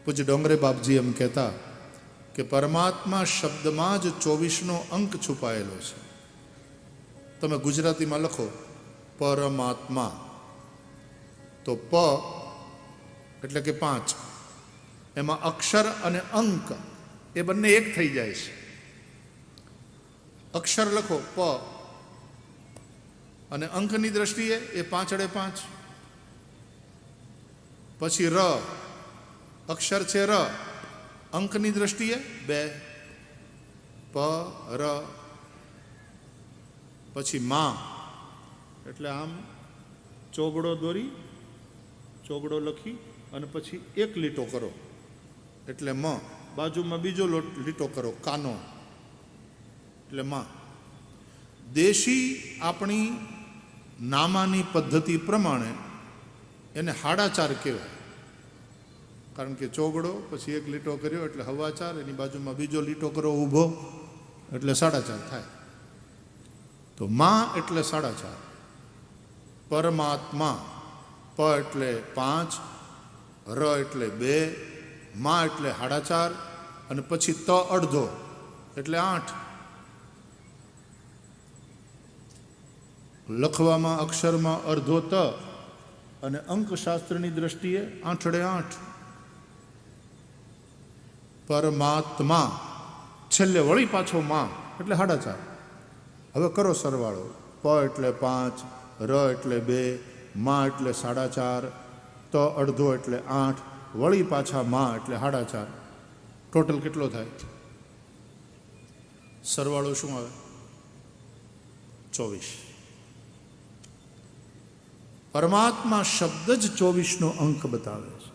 પૂજ્ય ડોંગરે બાપજી એમ કહેતા કે પરમાત્મા શબ્દમાં જ 24નો અંક છુપાયેલો છે. તમે ગુજરાતીમાં લખો પરમાત્મા તો પ એટલે કે 5, એમાં અક્ષર અને અંક એ બંને એક થઈ જાય છે. અક્ષર લખો પ અને અંકની દ્રષ્ટિએ એ 5 × 5. પછી ર, અક્ષર છે ર, અંકની દ્રષ્ટિએ 2, પ ર. પછી મા એટલે આમ ચોગડો દોરી, ચોગડો લખી અને પછી એક લીટો કરો એટલે મ. બાજુમાં બીજો લીટો કરો કાનો એટલે મા. દેશી આપણી નામાની પદ્ધતિ પ્રમાણે એને 4.5 કહેવાય, કારણ કે ચોગડો પછી એક લીટો કર્યો એટલે 4.25, એની બાજુમાં બીજો લીટો કરો ઊભો એટલે 4.5 થાય. તો મા એટલે 4.5, પરમાત્મા પ એટલે 5, ર એટલે 2, મા એટલે 4.5 અને પછી ત અડધો એટલે 8. લખવામાં અક્ષરમાં અડધો ત અને અંકશાસ્ત્રની દ્રષ્ટિએ 8 × 8. પરમાત્મા છેલ્લે વળી પાછો મા એટલે 4.5. હવે કરો સરવાળો. પ એટલે 5, ર એટલે 2, મા એટલે 4.5, ત અડધો એટલે 8, વળી પાછા મા એટલે 4.5. ટોટલ કેટલો થાય? સરવાળો શું આવે? 24. પરમાત્મા શબ્દ જ 24નો અંક બતાવે છે.